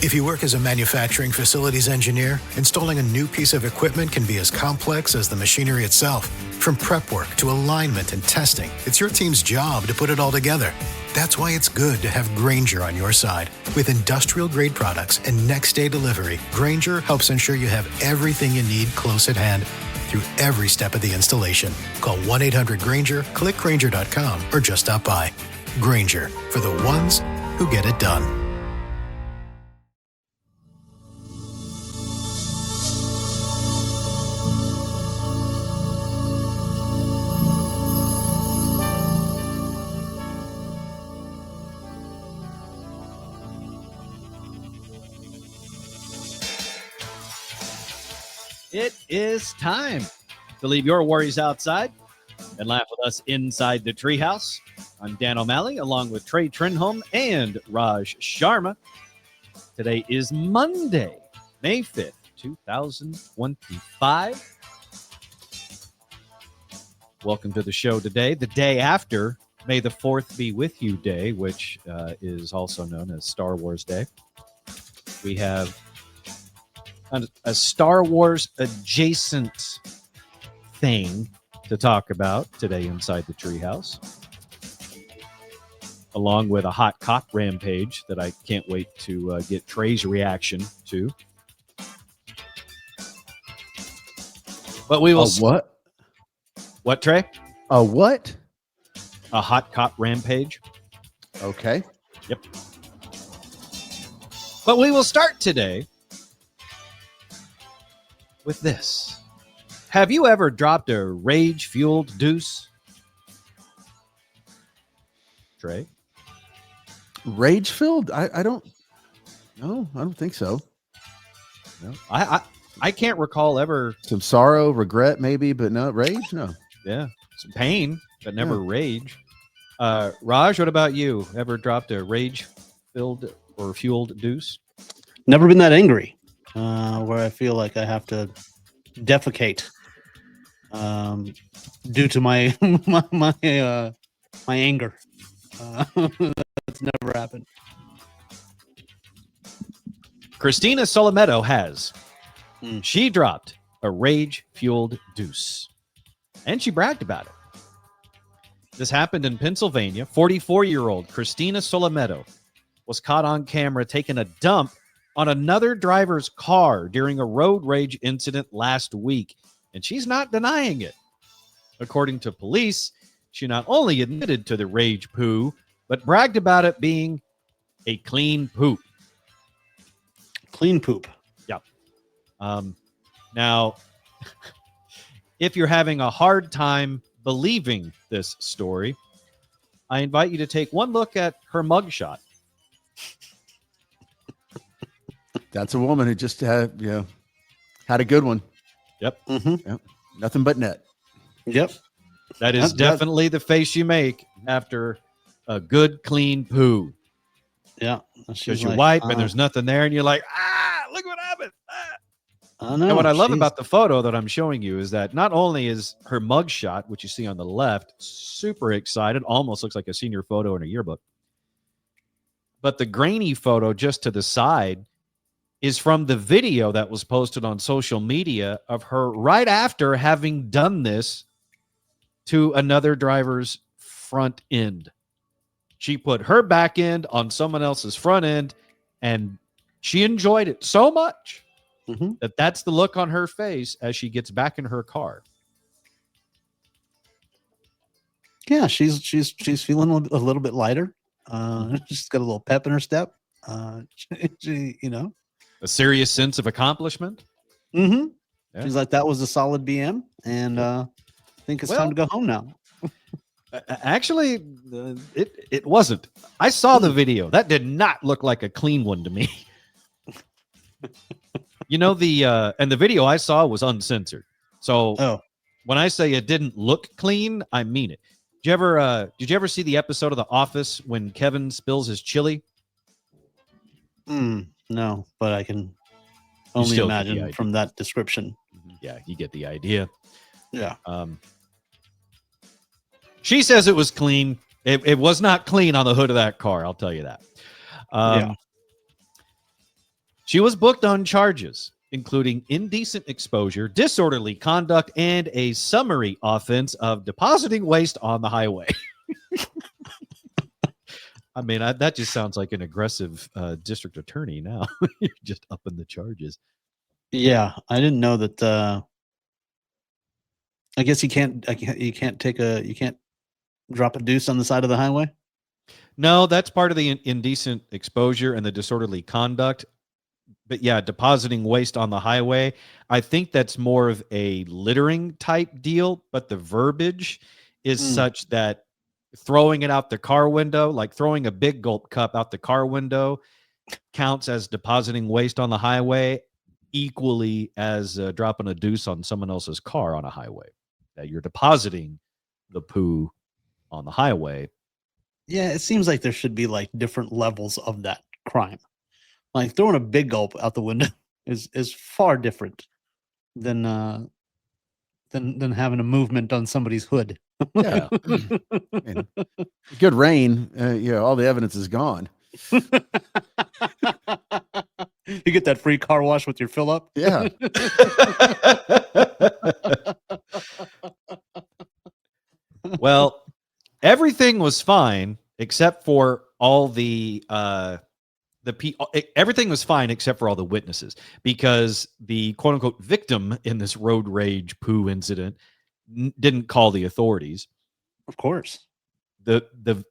If you work as a manufacturing facilities engineer, installing a new piece of equipment can be as complex as the machinery itself. From prep work to alignment and testing, it's your team's job to put it all together. That's why it's good to have Grainger on your side. With industrial-grade products and next-day delivery, Grainger helps ensure you have everything you need close at hand through every step of the installation. Call 1-800-GRAINGER, click Grainger.com, or just stop by. Grainger, for the ones who get it done. It is time to leave your worries outside and laugh with us inside the Treehouse. I'm Dan O'Malley, along with Trey Trenholm and Raj Sharma. Today is Monday, May 5th, 2025. Welcome to the show today, the day after May the 4th Be With You Day, which is also known as Star Wars Day. We have a Star Wars adjacent thing to talk about today inside the Treehouse, along with a hot cop rampage that I can't wait to get Trey's reaction to. But we will. What? What, Trey? A what? A hot cop rampage. Okay. Yep. But we will start today with this. Have you ever dropped a rage-fueled deuce? Trey? Rage-filled? I don't. No, I don't think so. No. I can't recall ever. Some sorrow, regret, maybe, but no rage. No. Yeah, some pain, but never rage. Raj, what about you? Ever dropped a rage-filled or fueled deuce? Never been that angry, where I feel like I have to defecate due to my my anger. That's never happened. Christina Solometo has. She dropped a rage-fueled deuce, and she bragged about it. This happened in Pennsylvania. 44-year-old Christina Solometo was caught on camera taking a dump on another driver's car during a road rage incident last week, and she's not denying it. According to police, she not only admitted to the rage poo, but bragged about it being a clean poop. Clean poop. Yep. Now, if you're having a hard time believing this story, I invite you to take one look at her mugshot. That's a woman who just had a good one. Yep. Mm-hmm. Yep. Nothing but net. Yep. That is definitely the face you make after a good, clean poo. Yeah. Because you wipe and there's nothing there, and you're like, look what happened. And what I love about the photo that I'm showing you is that not only is her mugshot, which you see on the left, super excited, almost looks like a senior photo in a yearbook, but the grainy photo just to the side is from the video that was posted on social media of her right after having done this to another driver's front end. She put her back end on someone else's front end, and she enjoyed it so much that that's the look on her face as she gets back in her car. Yeah, she's feeling a little bit lighter. She's got a little pep in her step. A serious sense of accomplishment. Mm-hmm. Yeah. She's like, that was a solid BM, and I think it's time to go home now. Actually, it wasn't. I saw the video. That did not look like a clean one to me. And the video I saw was uncensored. So when I say it didn't look clean, I mean it. Did you ever see the episode of The Office when Kevin spills his chili? No, but I can only imagine from that description. Yeah, you get the idea. Yeah. She says it was clean. It was not clean on the hood of that car. I'll tell you that. She was booked on charges, including indecent exposure, disorderly conduct, and a summary offense of depositing waste on the highway. I mean, that just sounds like an aggressive district attorney now. You're just upping the charges. Yeah, I didn't know that. I guess you can't drop a deuce on the side of the highway. No, that's part of the indecent exposure and the disorderly conduct. But yeah, depositing waste on the highway, I think that's more of a littering type deal, but the verbiage is such that throwing it out the car window, like throwing a big gulp cup out the car window, counts as depositing waste on the highway equally as dropping a deuce on someone else's car on a highway. That you're depositing the poo on the highway. Yeah, it seems like there should be like different levels of that crime. Like throwing a big gulp out the window is far different than having a movement on somebody's hood. Yeah. And good rain, all the evidence is gone. You get that free car wash with your fill up. Yeah. Well, everything was fine except for all the everything was fine except for all the witnesses, because the quote unquote victim in this road rage poo incident didn't call the authorities. Of course. The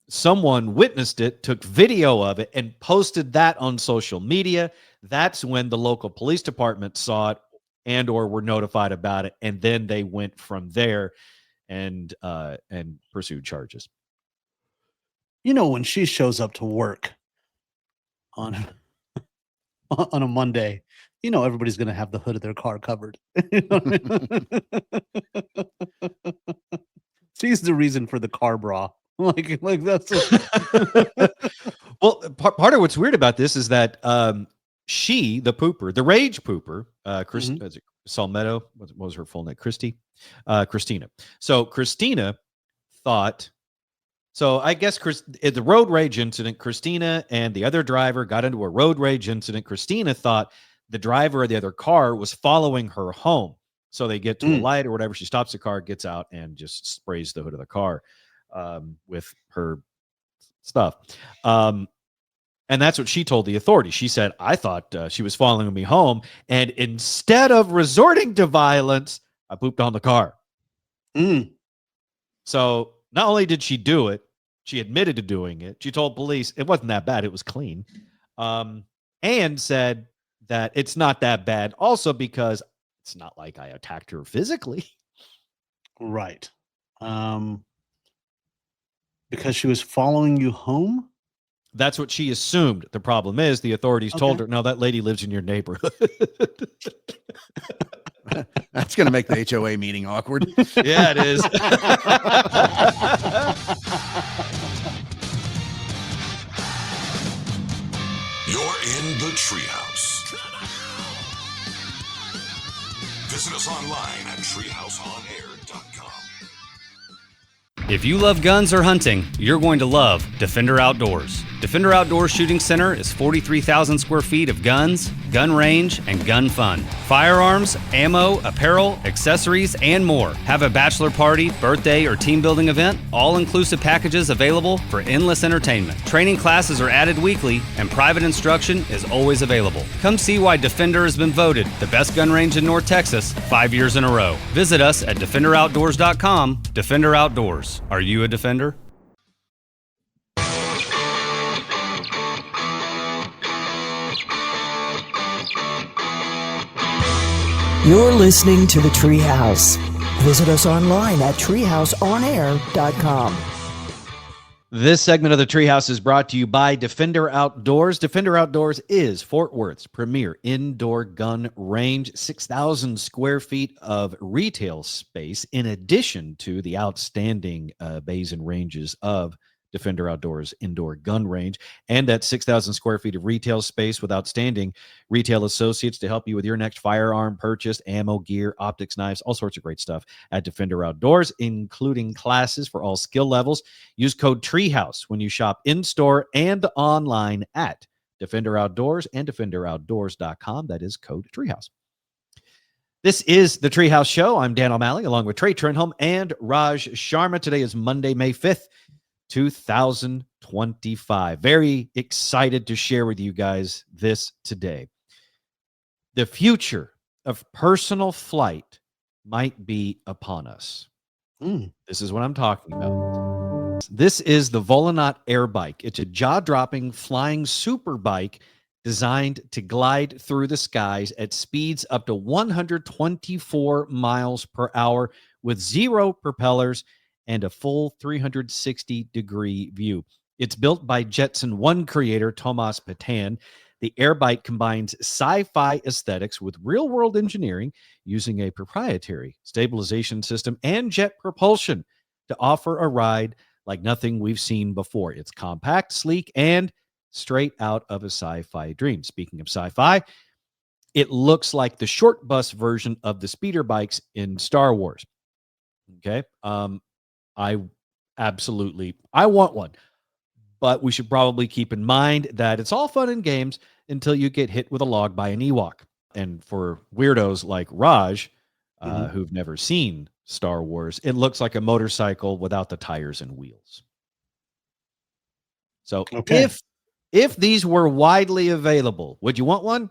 someone witnessed it, took video of it, and posted that on social media. That's when the local police department saw it and or were notified about it, and then they went from there and pursued charges. When she shows up to work on a Monday, everybody's going to have the hood of their car covered. She's the reason for the car bra. Like that's Well, part of what's weird about this is that she, the pooper, the rage pooper, Salmetto, what was her full name? Christina. So Christina thought, so I guess at the road rage incident, Christina and the other driver got into a road rage incident. Christina thought the driver of the other car was following her home. So they get to a light or whatever. She stops the car, gets out, and just sprays the hood of the car with her stuff. And that's what she told the authorities. She said, I thought she was following me home, and instead of resorting to violence, I pooped on the car. So not only did she do it, she admitted to doing it. She told police it wasn't that bad. It was clean. And said that it's not that bad also because it's not like I attacked her physically. Right. Because she was following you home? That's what she assumed. The problem is the authorities told her, no, that lady lives in your neighborhood. That's going to make the HOA meeting awkward. Yeah, it is. You're in the Treehouse. Visit us online at treehouseonair.com. If you love guns or hunting, you're going to love Defender Outdoors. Defender Outdoors Shooting Center is 43,000 square feet of guns, gun range, and gun fun. Firearms, ammo, apparel, accessories, and more. Have a bachelor party, birthday, or team building event? All-inclusive packages available for endless entertainment. Training classes are added weekly, and private instruction is always available. Come see why Defender has been voted the best gun range in North Texas 5 years in a row. Visit us at defenderoutdoors.com. Defender Outdoors. Are you a defender? You're listening to The Treehouse. Visit us online at treehouseonair.com. This segment of The Treehouse is brought to you by Defender Outdoors. Defender Outdoors is Fort Worth's premier indoor gun range, 6,000 square feet of retail space, in addition to the outstanding bays and ranges of Defender Outdoors indoor gun range, and that 6,000 square feet of retail space with outstanding retail associates to help you with your next firearm purchase, ammo, gear, optics, knives, all sorts of great stuff at Defender Outdoors, including classes for all skill levels. Use code TREEHOUSE when you shop in-store and online at Defender Outdoors and DefenderOutdoors.com. That is code Treehouse. This is the Treehouse Show. I'm Dan O'Malley along with Trey Trenholm and Raj Sharma. Today is Monday, May 5th, 2025. Very excited to share with you guys this today. The future of personal flight might be upon us. This is what I'm talking about. This is the Volonaut Air Bike. It's a jaw-dropping flying super bike designed to glide through the skies at speeds up to 124 miles per hour with 0 propellers and a full 360-degree view. It's built by Jetson One creator Tomas Patan. The air bike combines sci-fi aesthetics with real-world engineering using a proprietary stabilization system and jet propulsion to offer a ride like nothing we've seen before. It's compact, sleek, and straight out of a sci-fi dream. Speaking of sci-fi, it looks like the short bus version of the speeder bikes in Star Wars. Okay. I want one, but we should probably keep in mind that it's all fun and games until you get hit with a log by an Ewok. And for weirdos like Raj, who've never seen Star Wars, it looks like a motorcycle without the tires and wheels. So if these were widely available, would you want one?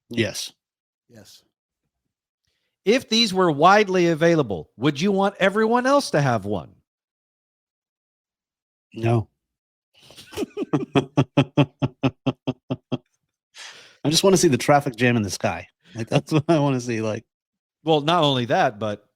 Yes. Yes. If these were widely available, would you want everyone else to have one? No. I just want to see the traffic jam in the sky. Like, that's what I want to see. Like, well, not only that, but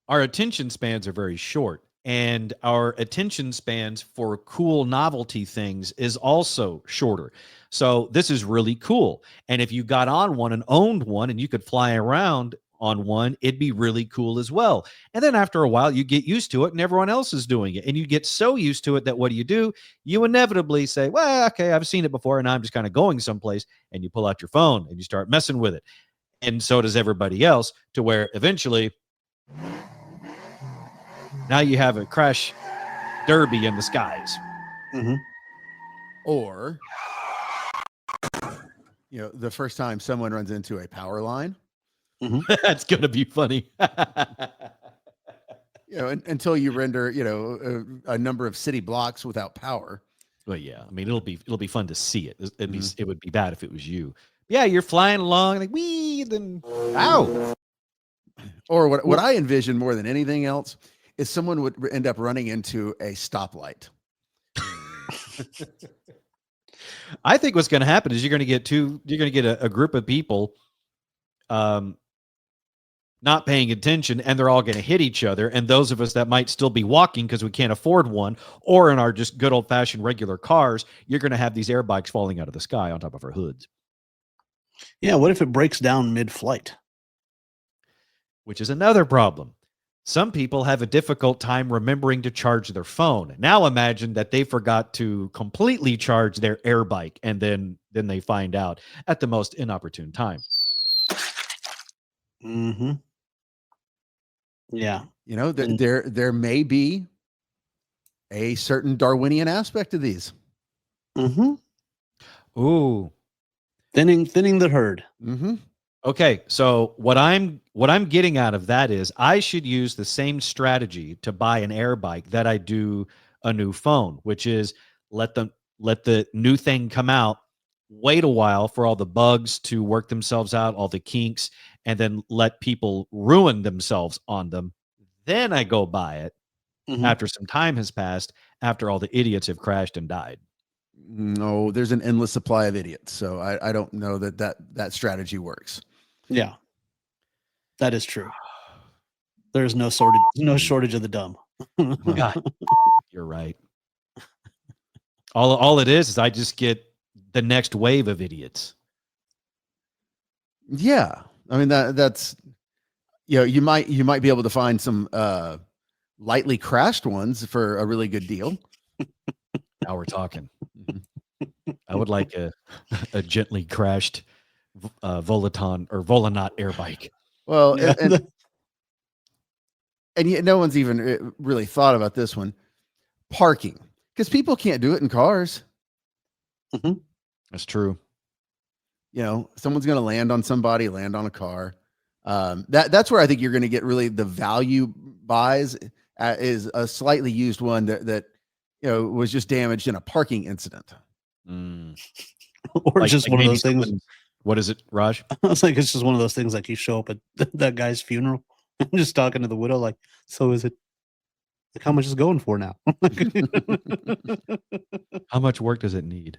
our attention spans are very short. And our attention spans for cool novelty things is also shorter. So this is really cool. And if you got on one and owned one and you could fly around on one, it'd be really cool as well. And then after a while, you get used to it and everyone else is doing it. And you get so used to it that what do? You inevitably say, well, okay, I've seen it before and I'm just kind of going someplace. And you pull out your phone and you start messing with it. And so does everybody else, to where eventually now you have a crash derby in the skies. Or, the first time someone runs into a power line. That's going to be funny. Until you render, a number of city blocks without power. Well, yeah. I mean, it'll be fun to see it. It would be bad if it was you. Yeah, you're flying along like wee, then ow. Or what I envision more than anything else is someone would end up running into a stoplight. I think what's going to happen is you're going to get a group of people not paying attention, and they're all going to hit each other. And those of us that might still be walking because we can't afford one, or in our just good old fashioned regular cars, you're going to have these air bikes falling out of the sky on top of our hoods. Yeah. What if it breaks down mid-flight? Which is another problem. Some people have a difficult time remembering to charge their phone. Now imagine that they forgot to completely charge their air bike, and then they find out at the most inopportune time. Yeah. There may be a certain Darwinian aspect to these. Ooh. Thinning the herd. Okay, so what I'm getting out of that is I should use the same strategy to buy an air bike that I do a new phone, which is let the new thing come out, wait a while for all the bugs to work themselves out, all the kinks, and then let people ruin themselves on them. Then I go buy it after some time has passed, after all the idiots have crashed and died. No, there's an endless supply of idiots. So I don't know that strategy works. Yeah, that is true. There's no shortage of the dumb. God, you're right. All it is I just get the next wave of idiots. Yeah. I mean, that's, you might be able to find some lightly crashed ones for a really good deal. Now we're talking. I would like a gently crashed Volonaut air bike. Well, and yet no one's even really thought about this one. Parking, because people can't do it in cars. Mhm. That's true. You know, someone's going to land on somebody, land on a car. That's where I think you're going to get really the value buys is a slightly used one that was just damaged in a parking incident. Or just one of those things. What is it, Raj? I was like, it's just one of those things like you show up at that guy's funeral and just talking to the widow, like, so is it, like, how much is going for now? How much work does it need?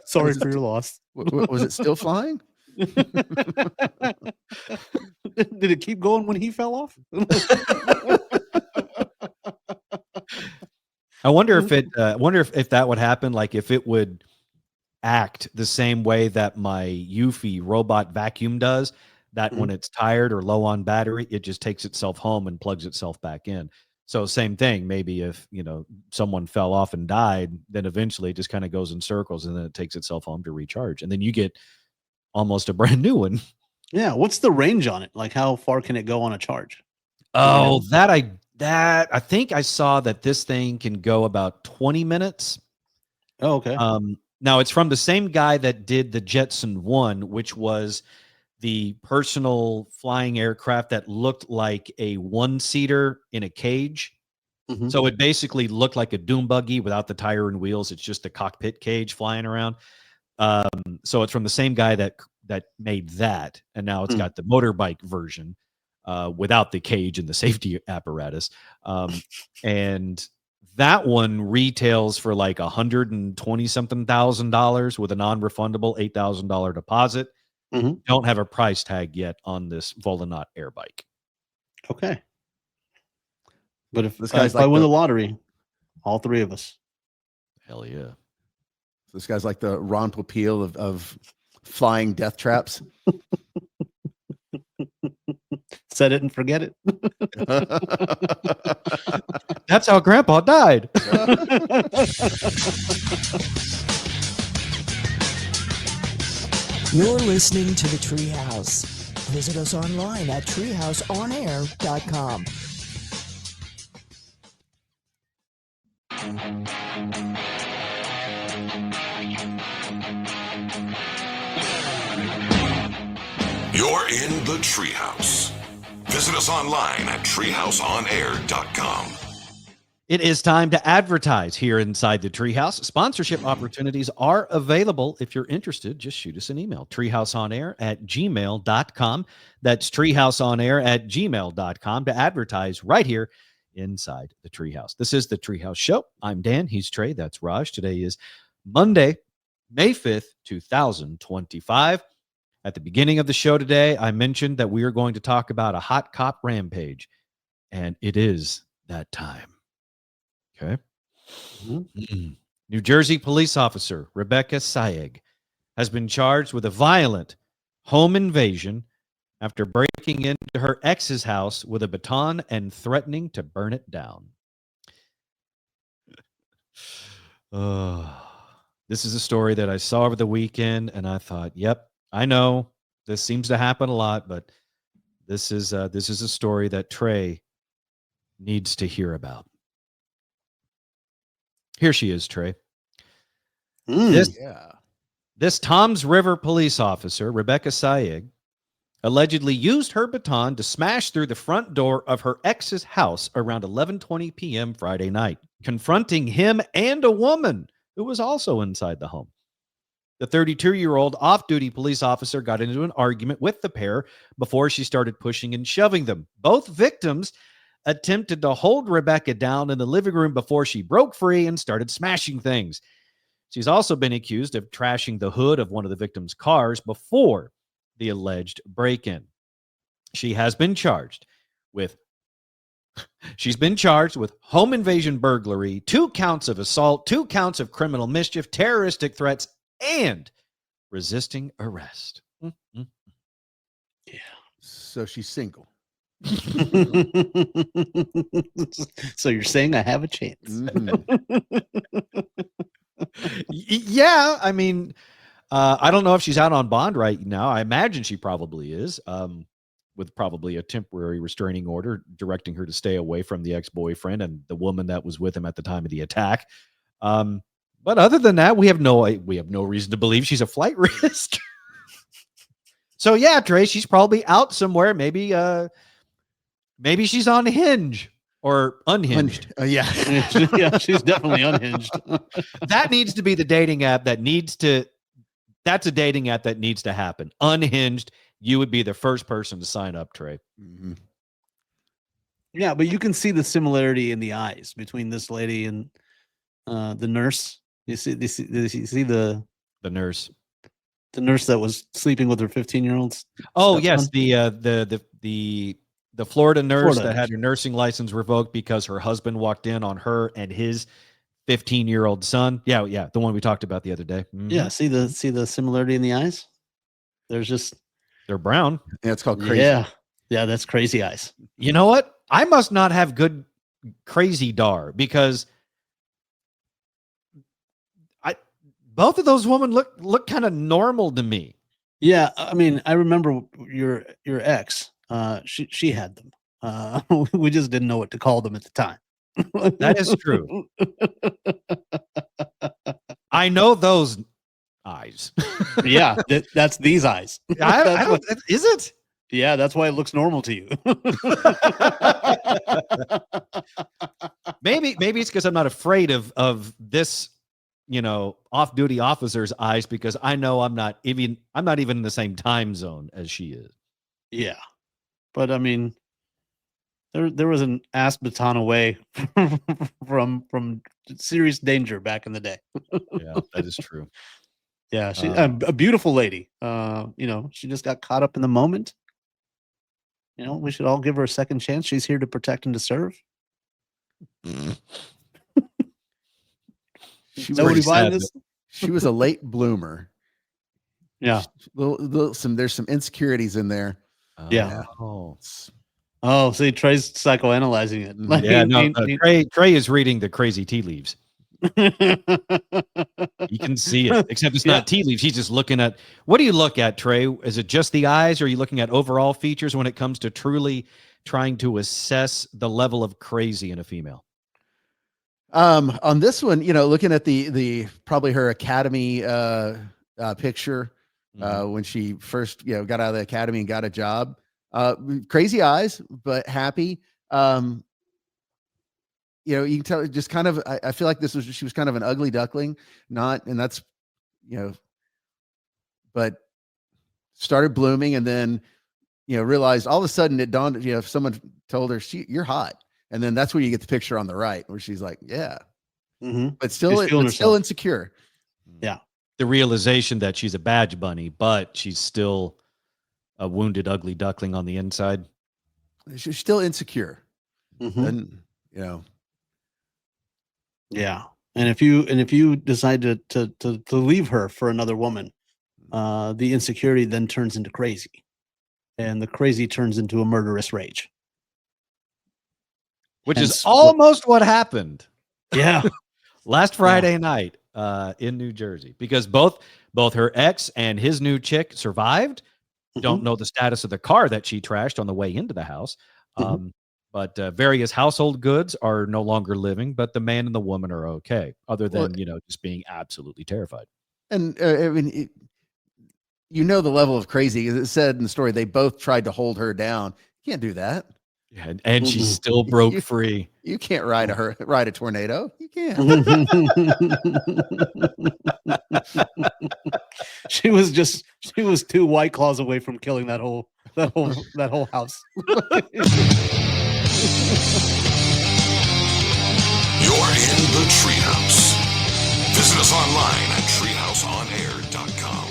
Sorry for your loss. Was it still flying? Did it keep going when he fell off? I wonder if if that would happen, like if it would act the same way that my Eufy robot vacuum does, that when it's tired or low on battery, it just takes itself home and plugs itself back in. So same thing, maybe if, someone fell off and died, then eventually it just kind of goes in circles and then it takes itself home to recharge. And then you get almost a brand new one. Yeah. What's the range on it? Like, how far can it go on a charge? Oh, I think I saw that this thing can go about 20 minutes. Oh, okay. Now it's from the same guy that did the Jetson 1, which was the personal flying aircraft that looked like a one-seater in a cage. Mhm. So it basically looked like a doom buggy without the tire and wheels. It's just a cockpit cage flying around. So it's from the same guy that made that, and now it's got the motorbike version without the cage and the safety apparatus. And that one retails for like $120 something thousand with a non-refundable $8,000 deposit. Don't have a price tag yet on this Volanaut air bike. Okay. But if This guy's I like win the lottery, all three of us. Hell yeah. This guy's like the Ron Popeil of flying death traps. Set it and forget it. That's how Grandpa died. You're listening to the Treehouse. Visit us online at treehouseonair.com. You're in the Treehouse. Visit us online at treehouseonair.com. It is time to advertise here inside the Treehouse. Sponsorship opportunities are available. If you're interested, just shoot us an email, treehouseonair@gmail.com. That's treehouseonair@gmail.com to advertise right here inside the Treehouse. This is the Treehouse Show. I'm Dan. He's Trey. That's Raj. Today is Monday, May 5th, 2025. At the beginning of the show today, I mentioned that we are going to talk about a hot cop rampage, and it is that time. Okay. New Jersey police officer Rebecca Sayeg has been charged with a violent home invasion after breaking into her ex's house with a baton and threatening to burn it down. This is a story that I saw over the weekend, and I thought, yep, I know this seems to happen a lot, but this is a story that Trey needs to hear about. Here she is, Trey. This Toms River police officer, Rebecca Sayeg, allegedly used her baton to smash through the front door of her ex's house around 11:20 p.m. Friday night, confronting him and a woman who was also inside the home. The 32-year-old off-duty police officer got into an argument with the pair before she started pushing and shoving them. Both victims attempted to hold Rebecca down in the living room before she broke free and started smashing things. She's also been accused of trashing the hood of one of the victims' cars before the alleged break-in. She's been charged with home invasion burglary, 2 counts of assault, 2 counts of criminal mischief, terroristic threats, and resisting arrest. Yeah. So she's single. So you're saying I have a chance? Yeah, I mean, I don't know if she's out on bond right now. I imagine she probably is, with probably a temporary restraining order directing her to stay away from the ex-boyfriend and the woman that was with him at the time of the attack. But other than that, we have no reason to believe she's a flight risk. So yeah, Trey, she's probably out somewhere. Maybe she's on Hinge or unhinged. Yeah. Yeah, she's definitely unhinged. That needs to be the dating app that's a dating app that needs to happen. Unhinged, you would be the first person to sign up, Trey. Mm-hmm. Yeah, but you can see the similarity in the eyes between this lady and the nurse. You see the nurse. The nurse that was sleeping with her 15-year-olds. Oh, yes, the Florida nurse that had her nursing license revoked because her husband walked in on her and his 15-year-old son. Yeah, the one we talked about the other day. Mm-hmm. Yeah, see the similarity in the eyes? They're brown. Yeah, it's called crazy. Yeah, that's crazy eyes. You know what? I must not have good crazy dar because both of those women look kind of normal to me. Yeah, I mean, I remember your ex. She had them. We just didn't know what to call them at the time. That is true. I know those eyes. Yeah, that's these eyes. Is it? Yeah, that's why it looks normal to you. Maybe it's because I'm not afraid of this, off-duty officer's eyes because I know I'm not even in the same time zone as she is. Yeah, but I mean, there was an ass baton away from serious danger back in the day. Yeah, that is true. Yeah, she a beautiful lady. She just got caught up in the moment. We should all give her a second chance. She's here to protect and to serve. Nobody buying this? She was a late bloomer. Yeah. There's some insecurities in there. Yeah. Oh, see, Trey's psychoanalyzing it. Like, Trey is reading the crazy tea leaves. You can see it, except it's not tea leaves. He's just looking at. What do you look at, Trey? Is it just the eyes, or are you looking at overall features when it comes to truly trying to assess the level of crazy in a female? On this one, looking at the probably her academy picture when she first got out of the academy and got a job. Crazy eyes, but happy. You can tell just kind of, I feel like she was kind of an ugly duckling, and that's, but started blooming and then, realized all of a sudden it dawned, if someone told her you're hot. And then that's where you get the picture on the right where she's like, yeah, but still insecure. Yeah. The realization that she's a badge bunny, but she's still a wounded, ugly duckling on the inside. She's still insecure. Mm-hmm. And, yeah. And if you decide to leave her for another woman, the insecurity then turns into crazy, and the crazy turns into a murderous rage, which is almost what happened. Yeah. Last Friday night in New Jersey, because both her ex and his new chick survived. Mm-hmm. Don't know the status of the car that she trashed on the way into the house. Mm-hmm. But various household goods are no longer living, but the man and the woman are okay, other than, just being absolutely terrified. And I mean, the level of crazy. As it said in the story, they both tried to hold her down. You can't do that. Yeah, and she still broke free. You can't ride a tornado. You can't. She was 2 White Claws away from killing that whole house. You're in the Treehouse. Visit us online at treehouseonair.com.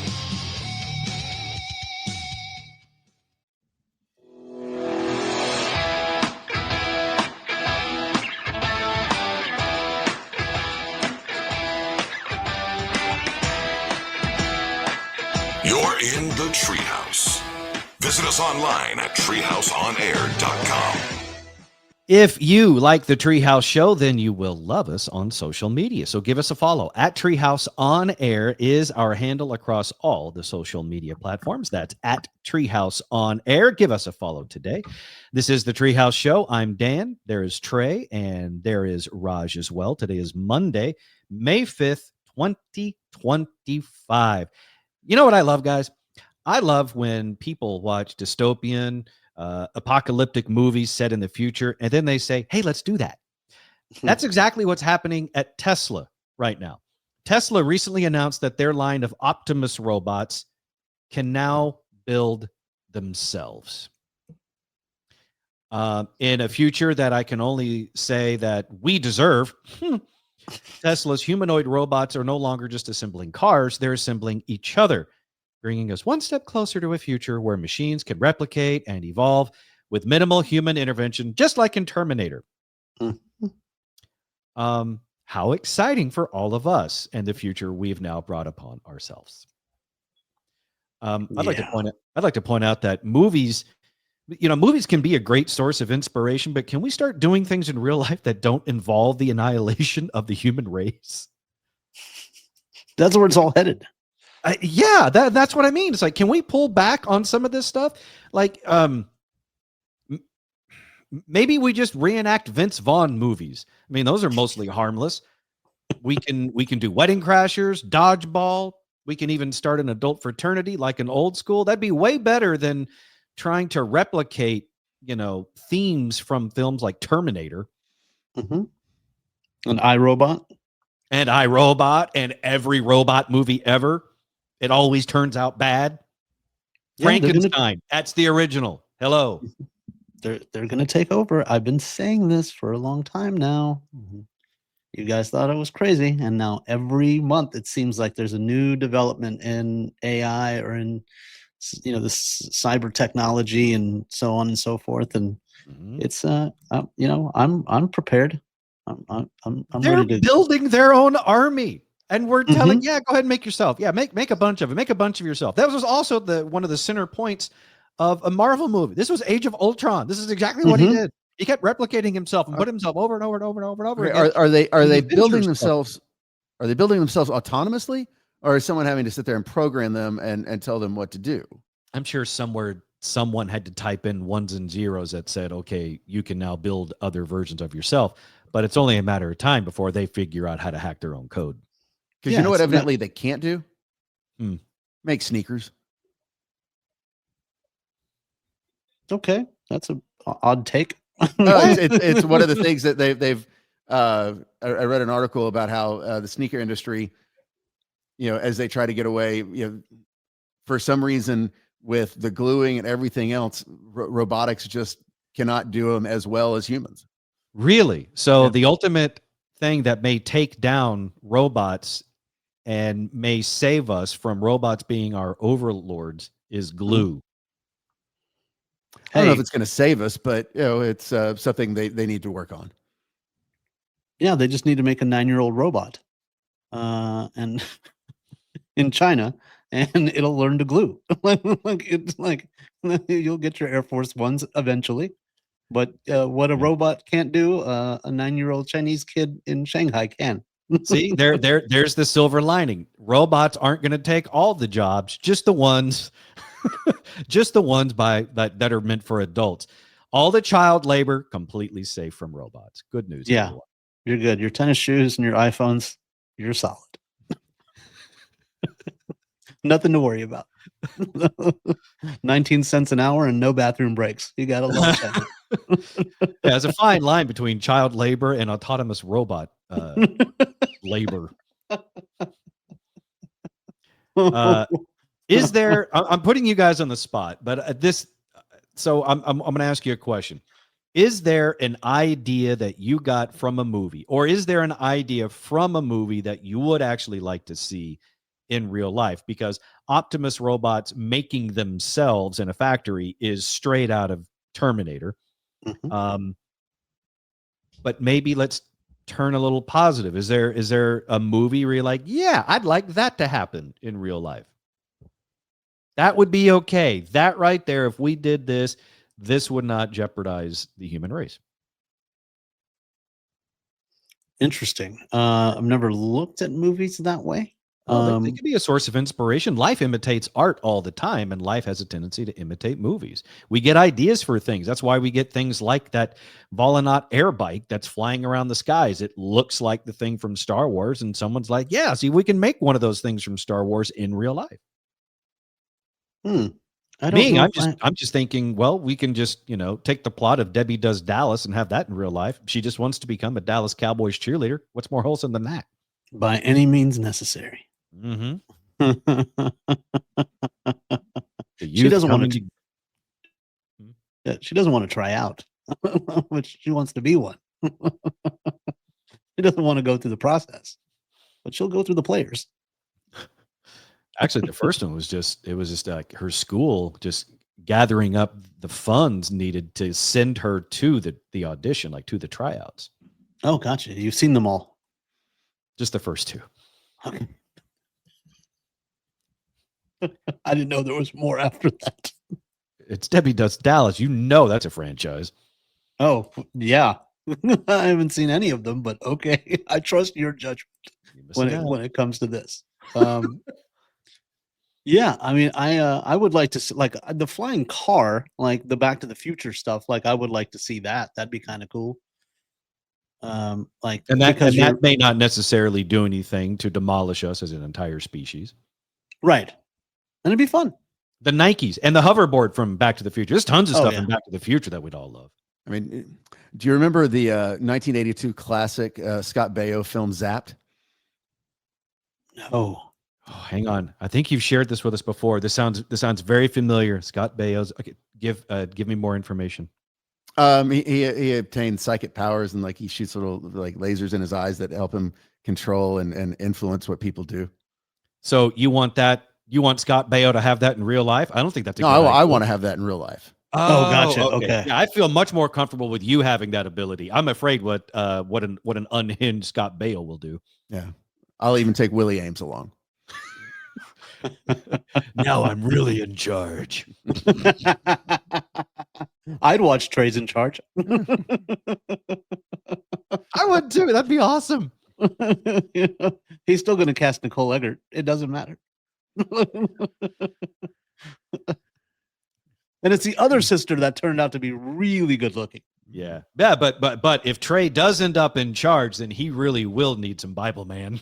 You're in the Treehouse. Visit us online at treehouseonair.com. If you like the Treehouse Show, then you will love us on social media. So give us a follow. At Treehouse On Air is our handle across all the social media platforms. That's at Treehouse On Air. Give us a follow today. This is the Treehouse Show. I'm Dan. There is Trey, and there is Raj as well. Today is Monday, May 5th, 2025. You know what I love, guys? I love when people watch dystopian, apocalyptic movies set in the future, and then they say, hey, let's do that. That's exactly what's happening at Tesla right now. Tesla recently announced that their line of Optimus robots can now build themselves. In a future that I can only say that we deserve, Tesla's humanoid robots are no longer just assembling cars, they're assembling each other, bringing us one step closer to a future where machines can replicate and evolve with minimal human intervention, just like in Terminator. How exciting for all of us and the future we've now brought upon ourselves. I'd like to point out that movies can be a great source of inspiration, but can we start doing things in real life that don't involve the annihilation of the human race? That's where it's all headed. That's what I mean. It's like, can we pull back on some of this stuff? Like, maybe we just reenact Vince Vaughn movies. I mean, those are mostly harmless. We can do Wedding Crashers, Dodgeball. We can even start an adult fraternity like an old school. That'd be way better than trying to replicate, themes from films like Terminator. Mm-hmm. And iRobot. And every robot movie ever. It always turns out bad. Yeah, Frankenstein. That's the original. Hello. They're going to take over. I've been saying this for a long time now. Mm-hmm. You guys thought it was crazy, and now every month it seems like there's a new development in AI or in this cyber technology and so on and so forth. And it's I'm prepared. I'm They're ready to building their own army. And we're telling, go ahead and make yourself. Yeah, make a bunch of it. Make a bunch of yourself. That was also one of the center points of a Marvel movie. This was Age of Ultron. This is exactly what he did. He kept replicating himself and put himself over and over and over and over and over again. Are they building themselves? Are they building themselves autonomously, or is someone having to sit there and program them and tell them what to do? I'm sure somewhere someone had to type in ones and zeros that said, okay, you can now build other versions of yourself. But it's only a matter of time before they figure out how to hack their own code. Because you know what evidently they can't do? Make sneakers. Okay. That's an odd take. It's one of the things that they've I read an article about how the sneaker industry, as they try to get away, for some reason with the gluing and everything else, robotics just cannot do them as well as humans. Really? So the ultimate thing that may take down robots and may save us from robots being our overlords is glue. I don't know if it's going to save us, but it's something they need to work on. Yeah, they just need to make a 9-year-old robot, and in China, and it'll learn to glue. It's like you'll get your Air Force Ones eventually, but what a robot can't do, a 9-year-old Chinese kid in Shanghai can. See, there's the silver lining. Robots aren't going to take all the jobs, just the ones. Just the ones that are meant for adults. All the child labor completely safe from robots. Good news. Yeah, everyone. You're good. Your tennis shoes and your iPhones, you're solid. Nothing to worry about. 19 cents an hour and no bathroom breaks. You got to love China. There's a fine line between child labor and autonomous robot labor. Is there? I'm putting you guys on the spot, but so I'm going to ask you a question. Is there an idea that you got from a movie, or is there an idea from a movie that you would actually like to see in real life? Because Optimus robots making themselves in a factory is straight out of Terminator. But maybe let's turn a little positive. Is there a movie where you're like, yeah, I'd like that to happen in real life? That would be okay. That right there, if we did this, this would not jeopardize the human race. Interesting. I've never looked at movies that way. They can be a source of inspiration. Life imitates art all the time, and life has a tendency to imitate movies. We get ideas for things. That's why we get things like that Volanaut air bike that's flying around the skies. It looks like the thing from Star Wars, and someone's like, yeah, see, we can make one of those things from Star Wars in real life. I'm just thinking, well, we can just, take the plot of Debbie Does Dallas and have that in real life. She just wants to become a Dallas Cowboys cheerleader. What's more wholesome than that? By any means necessary. Mm-hmm. She doesn't want to. Yeah, she doesn't want to try out, which she wants to be one. She doesn't want to go through the process, but she'll go through the players. Actually, the first one was just like her school just gathering up the funds needed to send her to the audition, like to the tryouts. Oh, gotcha. You've seen them all. Just the first two. Okay. I didn't know there was more after that. It's Debbie Does Dallas. That's a franchise. Oh, yeah. I haven't seen any of them, but okay. I trust your judgment when it comes to this. Yeah, I mean, I would like to see, like, the flying car, like the Back to the Future stuff. Like, I would like to see that. That'd be kind of cool. And that may not necessarily do anything to demolish us as an entire species, right? And it'd be fun. The Nikes and the hoverboard from Back to the Future. There's tons of stuff in Back to the Future that we'd all love. I mean, do you remember the 1982 classic Scott Baio film Zapped? No. Oh, hang on. I think you've shared this with us before. This sounds very familiar. Scott Baio's. Okay, give me more information. He obtained psychic powers, and like he shoots little like lasers in his eyes that help him control and influence what people do. So you want that? You want Scott Baio to have that in real life? I don't think that's a no. I want to have that in real life. Oh, gotcha. Okay. Yeah, I feel much more comfortable with you having that ability. I'm afraid what an unhinged Scott Baio will do. Yeah, I'll even take Willie Ames along. Now I'm really in charge. I'd watch Trey's in Charge. I would too. That'd be awesome. He's still going to cast Nicole Eggert. It doesn't matter. And it's the other sister that turned out to be really good looking. Yeah. But if Trey does end up in charge, then he really will need some Bible man.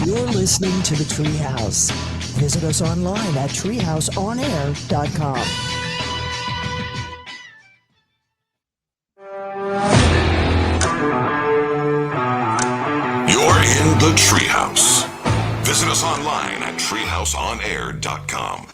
You're listening to the Treehouse. Visit us online at treehouseonair.com. You're in the Treehouse. Visit us online at treehouseonair.com.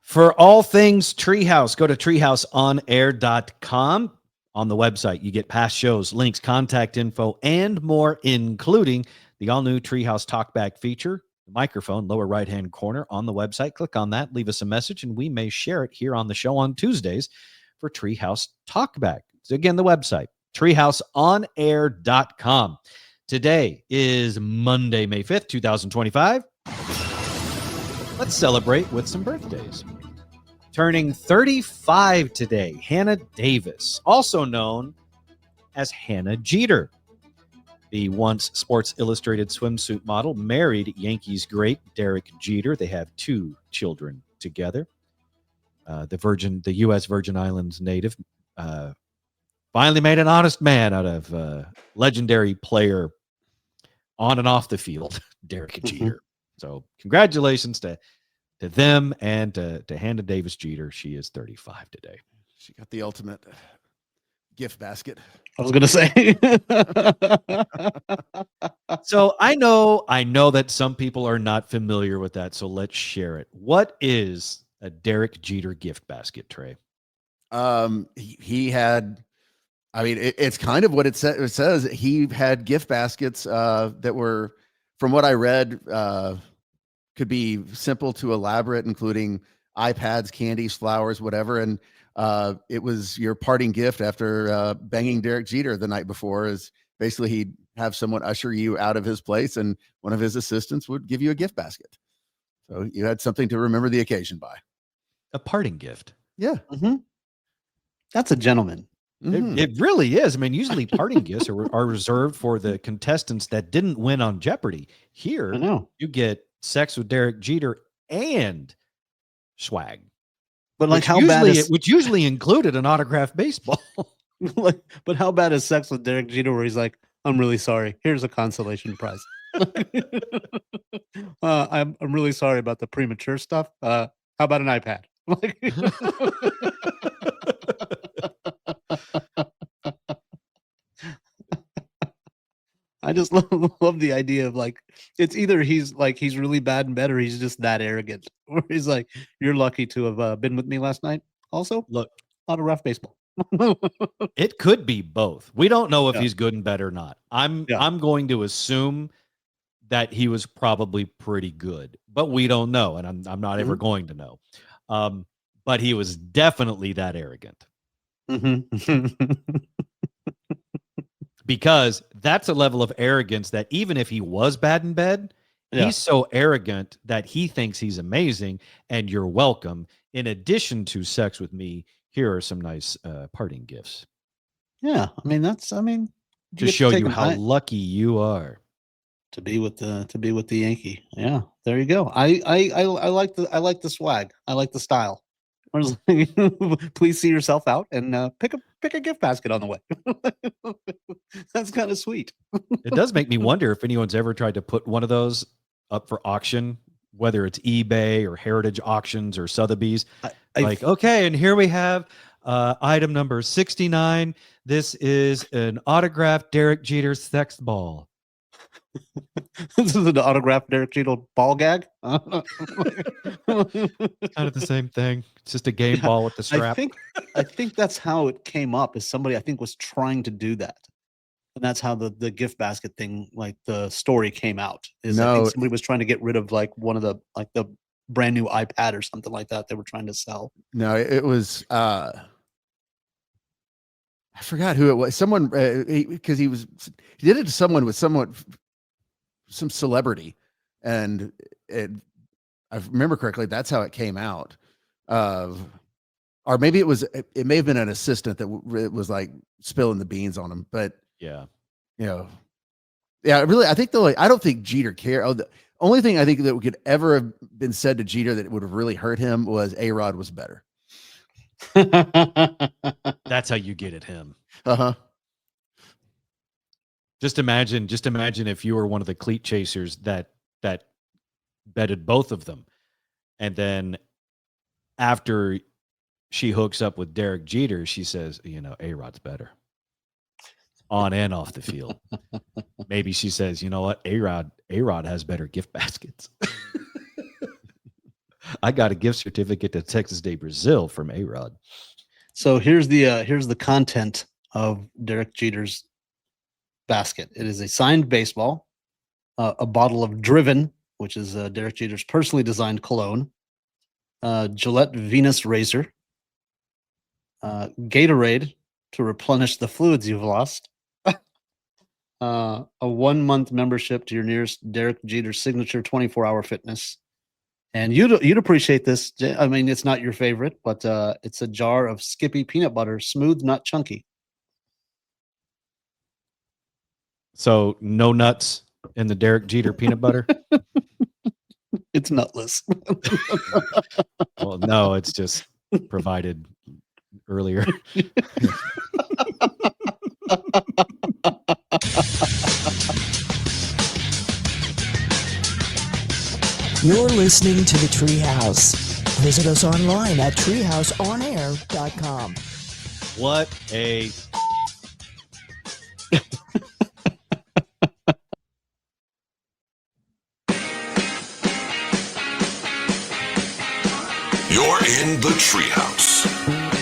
For all things Treehouse, go to treehouseonair.com. On the website, you get past shows, links, contact info, and more, including the all-new Treehouse Talkback feature, the microphone, lower right-hand corner on the website. Click on that, leave us a message, and we may share it here on the show on Tuesdays for Treehouse Talkback. So again, the website, treehouseonair.com. Today is Monday, May 5th, 2025. Let's celebrate with some birthdays. Turning 35 today, Hannah Davis, also known as Hannah Jeter. The once Sports Illustrated swimsuit model married Yankees great Derek Jeter. They have 2 children together. The U.S. Virgin Islands native finally made an honest man out of legendary player on and off the field, Derek Jeter. So congratulations to them and to Hannah Davis Jeter. She is 35 today. She got the ultimate gift basket. I was going to say. So I know that some people are not familiar with that. So let's share it. What is a Derek Jeter gift basket, Trey? He had, I mean, it's kind of what it says. He had gift baskets that were, from what I read, could be simple to elaborate, including iPads, candies, flowers, whatever. And it was your parting gift after banging Derek Jeter the night before. Is basically he'd have someone usher you out of his place, and one of his assistants would give you a gift basket. So you had something to remember the occasion by. A parting gift. Yeah. Mm-hmm. That's a gentleman. It really is. I mean, usually parting gifts are reserved for the contestants that didn't win on Jeopardy. Here, I know. you get sex with Derek Jeter and swag. But like, which usually included an autographed baseball. But how bad is sex with Derek Jeter, where he's like, "I'm really sorry. Here's a consolation prize." I'm really sorry about the premature stuff. How about an iPad? I just love the idea of like, it's either he's really bad in bed, or he's just that arrogant. Or he's like, "You're lucky to have been with me last night." Also, look, autographed baseball. It could be both. We don't know if he's good and bad or not. I'm going to assume that he was probably pretty good, but we don't know, and I'm not ever going to know. But he was definitely that arrogant. Because that's a level of arrogance that even if he was bad in bed, he's so arrogant that he thinks he's amazing and you're welcome. In addition to sex with me, here are some nice parting gifts. Yeah, I mean, to show you how lucky you are to be with the Yankee. Yeah, there you go. I like the swag. I like the style. Please see yourself out and pick a gift basket on the way. That's kind of sweet. It does make me wonder if anyone's ever tried to put one of those up for auction, whether it's eBay or Heritage Auctions or Sotheby's. Okay, and here we have item number 69. This is an autographed Derek Jeter sex ball. This is an autographed Derek Jeter ball gag. Kind of the same thing. It's just a game ball with the strap. I think that's how it came up. Is somebody I think was trying to do that, and that's how the gift basket thing, like the story, came out. I think somebody was trying to get rid of like one of the brand new iPad or something like that they were trying to sell. No, it was I forgot who it was. Someone because he did it to someone with some celebrity, and I remember correctly, that's how it came out. Or maybe it may have been an assistant that was like spilling the beans on him. But really, I think I don't think Jeter cared. Oh, the only thing I think that could ever have been said to Jeter that would have really hurt him was A-Rod was better. That's how you get at him. Uh-huh. Just imagine if you were one of the cleat chasers that betted both of them. And then after she hooks up with Derek Jeter, she says, A-Rod's better on and off the field. Maybe she says, you know what? A-Rod has better gift baskets. I got a gift certificate to Texas Day Brazil from A-Rod. So here's the content of Derek Jeter's basket. It is a signed baseball, a bottle of Driven, which is Derek Jeter's personally designed cologne, Gillette Venus razor, Gatorade to replenish the fluids you've lost, a 1-month membership to your nearest Derek Jeter signature 24-hour fitness. And you'd appreciate this. I mean, it's not your favorite, but it's a jar of Skippy peanut butter, smooth, not chunky. So no nuts in the Derek Jeter peanut butter? It's nutless. Well, no, it's just provided earlier. You're listening to the Treehouse. Visit us online at treehouseonair.com. What a... You're in the Treehouse.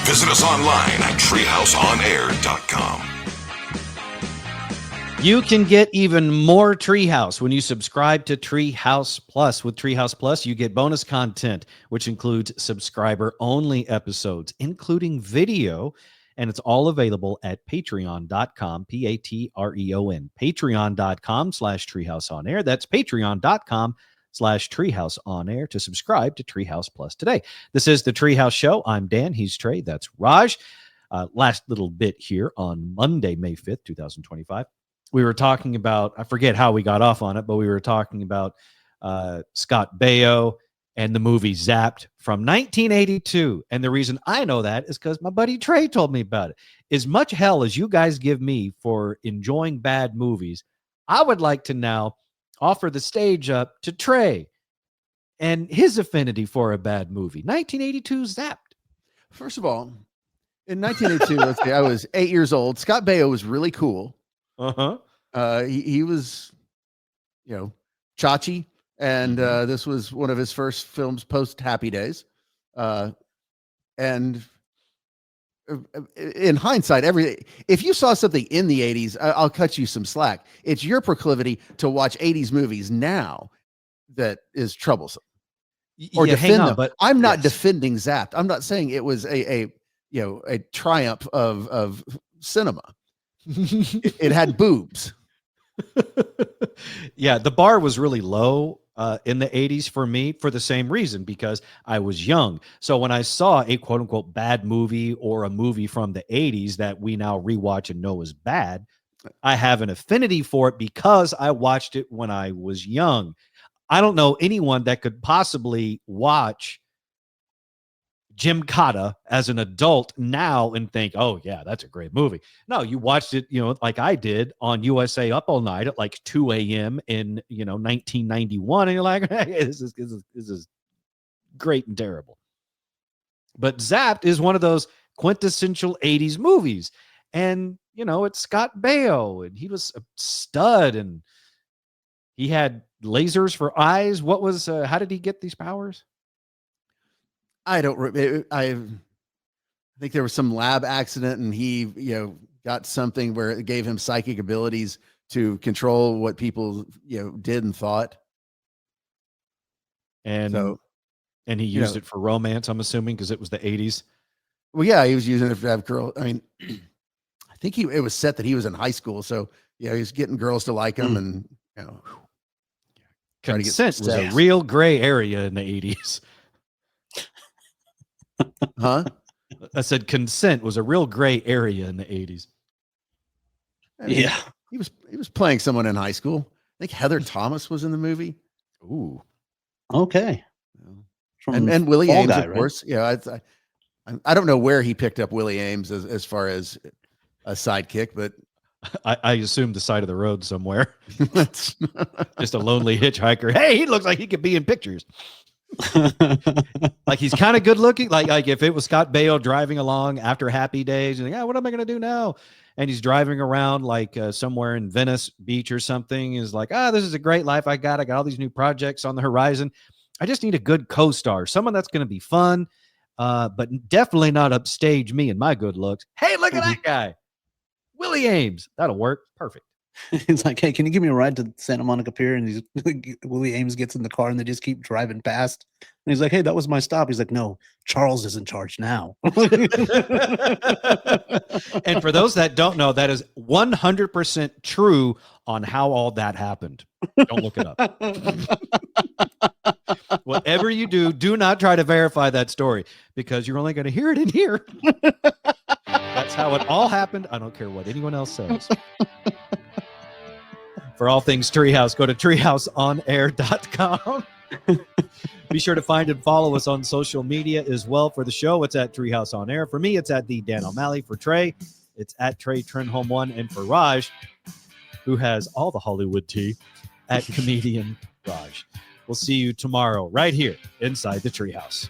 Visit us online at treehouseonair.com. You can get even more Treehouse when you subscribe to Treehouse Plus. With Treehouse Plus, you get bonus content, which includes subscriber-only episodes, including video, and it's all available at patreon.com, Patreon, patreon.com/treehouseonair. That's patreon.com/treehouseonair to subscribe to Treehouse Plus today. This is the Treehouse Show. I'm Dan. He's Trey. That's Raj. last little bit here on Monday, May 5th, 2025. We were talking about, I forget how we got off on it, but we were talking about Scott Baio and the movie Zapped from 1982. And the reason I know that is because my buddy Trey told me about it. As much hell as you guys give me for enjoying bad movies, I would like to now offer the stage up to Trey and his affinity for a bad movie. 1982 Zapped. First of all, in 1982, let's see, I was 8 years old. Scott Baio was really cool. He was, Chachi, and this was one of his first films post Happy Days. And in hindsight, if you saw something in the 80s, I'll cut you some slack. It's your proclivity to watch 80s movies now that is troublesome. Or defend them. But I'm not defending Zapped. I'm not saying it was a triumph of cinema. It had boobs. Yeah, the bar was really low in the 80s for me for the same reason, because I was young. So when I saw a quote unquote bad movie or a movie from the 80s that we now rewatch and know is bad, I have an affinity for it because I watched it when I was young. I don't know anyone that could possibly watch Jim Cotta as an adult now and think, oh yeah, that's a great movie. No, you watched it, like I did on USA Up All Night at like 2 a.m. in, 1991. And you're like, hey, this is great and terrible. But Zapped is one of those quintessential 80s movies. And, it's Scott Baio, and he was a stud, and he had lasers for eyes. What was, how did he get these powers? I think there was some lab accident, and he, got something where it gave him psychic abilities to control what people, did and thought. And he used it for romance, I'm assuming, because it was the 80s. Well, yeah, he was using it to have girls. I mean, I think it was set that he was in high school, so he was getting girls to like him, and consent was a real gray area in the 80s. Huh? I said consent was a real gray area in the 80s. I mean, he was playing someone in high school. I think Heather Thomas was in the movie. Ooh, okay. And Willie Ames, guy, of course. Right? Yeah, I don't know where he picked up Willie Ames as far as a sidekick, but I assumed the side of the road somewhere. Just a lonely hitchhiker. Hey, he looks like he could be in pictures. Like he's kind of good looking. Like if it was Scott Baio driving along after Happy Days, and what am I going to do now? And he's driving around like somewhere in Venice Beach or something. Is like, this is a great life I got all these new projects on the horizon. I just need a good co-star, someone that's going to be fun, but definitely not upstage me and my good looks. Hey, look at that guy, Willie Ames. That'll work. Perfect. He's like, hey, can you give me a ride to Santa Monica Pier? And Willie Ames gets in the car and they just keep driving past. And he's like, hey, that was my stop. He's like, no, Charles is in charge now. And for those that don't know, that is 100% true on how all that happened. Don't look it up. Whatever you do, do not try to verify that story, because you're only going to hear it in here. That's how it all happened. I don't care what anyone else says. For all things Treehouse, go to treehouseonair.com. Be sure to find and follow us on social media as well. For the show, it's at Treehouse On Air. For me, it's at the Dan O'Malley. For Trey, it's at Trey Trenholm 1. And for Raj, who has all the Hollywood tea, at Comedian Raj. We'll see you tomorrow right here inside the Treehouse.